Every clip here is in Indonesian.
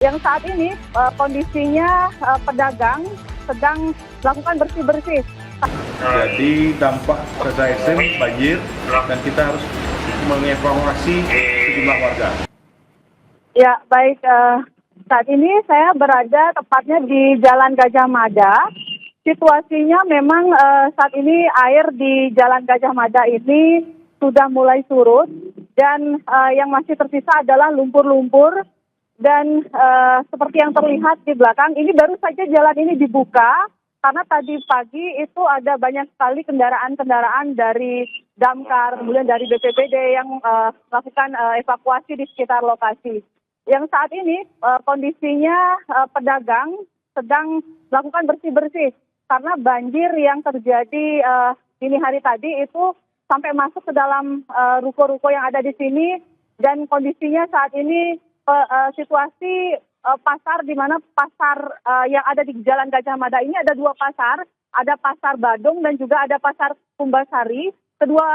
Yang saat ini kondisinya pedagang sedang melakukan bersih-bersih. Jadi dampak KKSM banjir dan kita harus mengevakuasi sejumlah warga. Ya, baik. Saat ini saya berada tepatnya di Jalan Gajah Mada. Situasinya memang saat ini air di Jalan Gajah Mada ini sudah mulai surut dan yang masih tersisa adalah lumpur-lumpur. Dan seperti yang terlihat di belakang, ini baru saja jalan ini dibuka karena tadi pagi itu ada banyak sekali kendaraan-kendaraan dari Damkar, kemudian dari BPBD yang melakukan evakuasi di sekitar lokasi. Yang saat ini kondisinya pedagang sedang melakukan bersih-bersih karena banjir yang terjadi dini hari tadi itu sampai masuk ke dalam ruko-ruko yang ada di sini, dan kondisinya saat ini situasi pasar, di mana pasar yang ada di Jalan Gajah Mada ini ada dua pasar, ada pasar Badung dan juga ada pasar Kumbasari. Kedua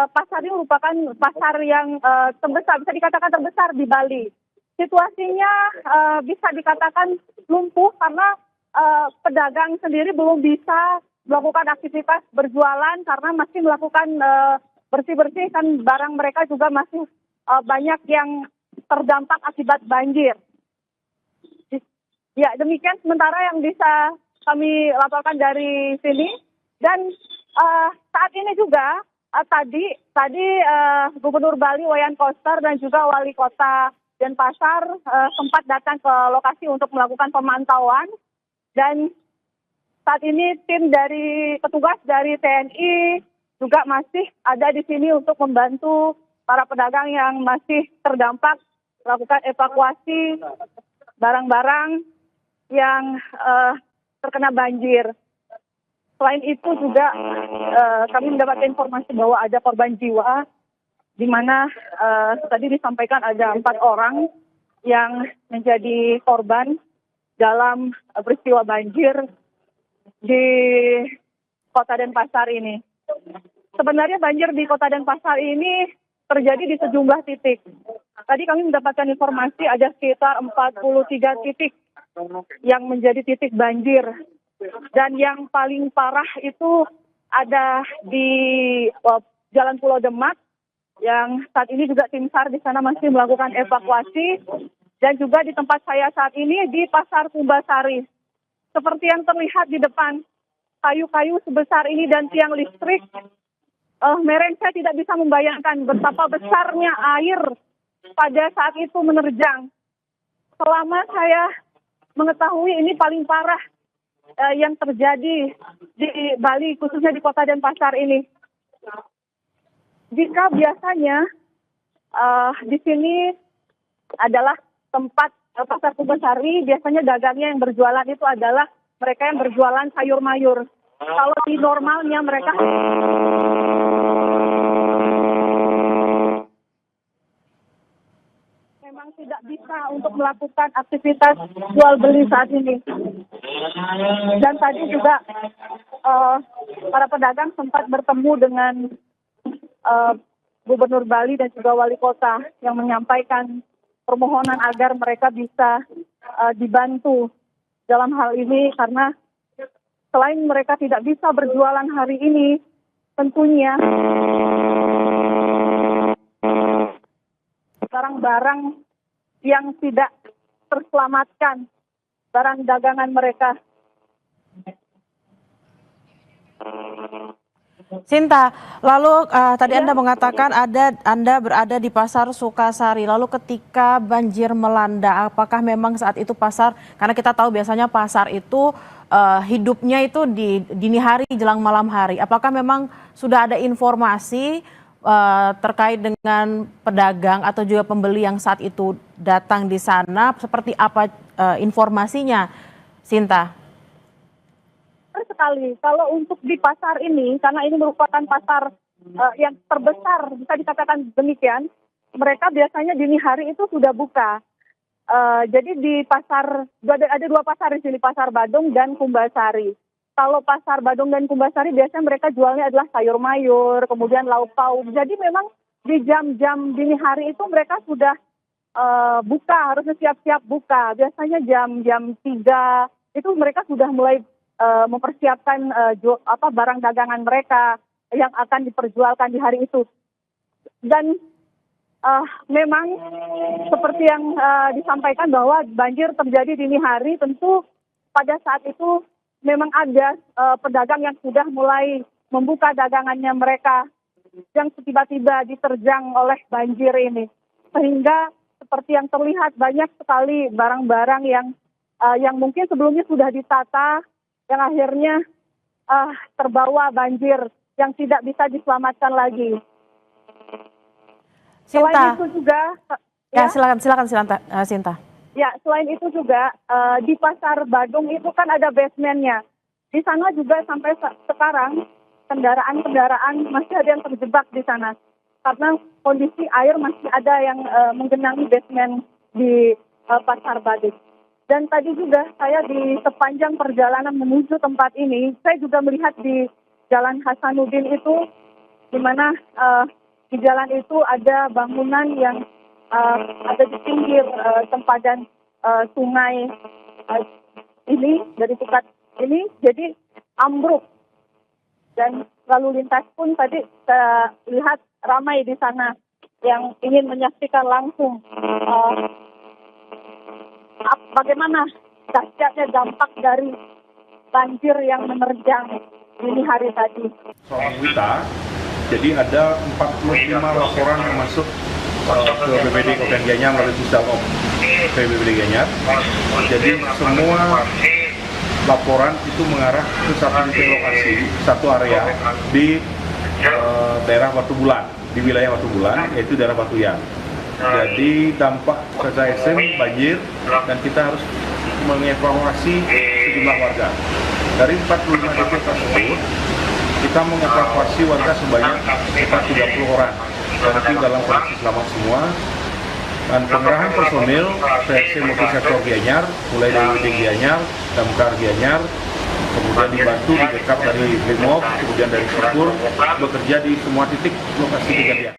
pasar ini merupakan pasar yang terbesar, bisa dikatakan terbesar di Bali. Situasinya bisa dikatakan lumpuh karena pedagang sendiri belum bisa melakukan aktivitas berjualan karena masih melakukan bersih-bersih, kan barang mereka juga masih banyak yang terdampak akibat banjir. Ya, demikian sementara yang bisa kami laporkan dari sini. Dan saat ini juga tadi Gubernur Bali Wayan Koster dan juga Wali Kota Denpasar sempat datang ke lokasi untuk melakukan pemantauan, dan saat ini tim dari petugas dari TNI juga masih ada di sini untuk membantu para pedagang yang masih terdampak, melakukan evakuasi barang-barang yang terkena banjir. Selain itu juga kami mendapatkan informasi bahwa ada korban jiwa, di mana tadi disampaikan ada 4 orang yang menjadi korban dalam peristiwa banjir di Kota Denpasar ini. Sebenarnya banjir di Kota Denpasar ini terjadi di sejumlah titik. Tadi kami mendapatkan informasi ada sekitar 43 titik yang menjadi titik banjir. Dan yang paling parah itu ada di Jalan Pulau Demak, yang saat ini juga tim SAR di sana masih melakukan evakuasi. Dan juga di tempat saya saat ini di Pasar Kumbasari. Seperti yang terlihat di depan, kayu-kayu sebesar ini dan tiang listrik, Meren, saya tidak bisa membayangkan betapa besarnya air pada saat itu menerjang. Selama saya mengetahui, ini paling parah yang terjadi di Bali, khususnya di Kota Denpasar ini. Jika biasanya di sini adalah tempat Pasar Kumbasari, biasanya dagangnya yang berjualan itu adalah mereka yang berjualan sayur mayur. Kalau di normalnya mereka memang tidak bisa untuk melakukan aktivitas jual beli saat ini. Dan tadi juga para pedagang sempat bertemu dengan Gubernur Bali dan juga Wali Kota yang menyampaikan permohonan agar mereka bisa dibantu dalam hal ini, karena selain mereka tidak bisa berjualan hari ini, tentunya barang-barang yang tidak terselamatkan, barang dagangan mereka. Sinta, lalu tadi Anda mengatakan Anda berada di Pasar Sukasari. Lalu ketika banjir melanda, apakah memang saat itu pasar, karena kita tahu biasanya pasar itu hidupnya itu di dini hari jelang malam hari. Apakah memang sudah ada informasi terkait dengan pedagang atau juga pembeli yang saat itu datang di sana? Seperti apa informasinya, Sinta? Sekali, kalau untuk di pasar ini, karena ini merupakan pasar yang terbesar, bisa dikatakan demikian, mereka biasanya dini hari itu sudah buka. Jadi di pasar, ada 2 pasar di sini, Pasar Badung dan Kumbasari. Kalau Pasar Badung dan Kumbasari biasanya mereka jualnya adalah sayur mayur, kemudian lauk pauk. Jadi memang di jam-jam dini hari itu mereka sudah buka, harusnya siap-siap buka. Biasanya jam 3 itu mereka sudah mulai mempersiapkan barang dagangan mereka yang akan diperjualkan di hari itu. Dan memang seperti yang disampaikan bahwa banjir terjadi dini hari, tentu pada saat itu memang ada pedagang yang sudah mulai membuka dagangannya mereka yang tiba-tiba diterjang oleh banjir ini. Sehingga seperti yang terlihat banyak sekali barang-barang yang mungkin sebelumnya sudah ditata, yang akhirnya terbawa banjir yang tidak bisa diselamatkan lagi. Sinta. Selain itu juga, silakan Sinta. Ya, selain itu juga di Pasar Badung itu kan ada basementnya. Di sana juga sampai sekarang kendaraan-kendaraan masih ada yang terjebak di sana karena kondisi air masih ada yang menggenangi basement di Pasar Badung. Dan tadi juga saya di sepanjang perjalanan menuju tempat ini, saya juga melihat di Jalan Hasanuddin itu, di mana di jalan itu ada bangunan yang ada di pinggir sempadan sungai ini, dari dekat ini, jadi ambruk. Dan lalu lintas pun tadi saya lihat ramai di sana yang ingin menyaksikan langsung bagaimana dahsyatnya dampak dari banjir yang menerjang dini hari tadi. Soal Wita, jadi ada 45 laporan yang masuk ke BPD Kabupaten Gianyar melalui Pusdalop BPD Gianyar. Jadi semua laporan itu mengarah ke satu titik lokasi, satu area di daerah Batu Bulan, di wilayah Batu Bulan, yaitu daerah Batuyan. Jadi dampak cuaca ekstrem banjir dan kita harus mengevakuasi sejumlah warga. Dari 45 titik tersebut, kita mengevakuasi warga sebanyak sekitar 30 orang. Dan itu dalam kondisi selamat semua. Dan pengerahan personil PSC Multisektor Gianyar, mulai dari WD Gianyar, Damkar Gianyar, kemudian dibantu di backup dari Brimob, kemudian dari Syukur, bekerja di semua titik lokasi kejadian.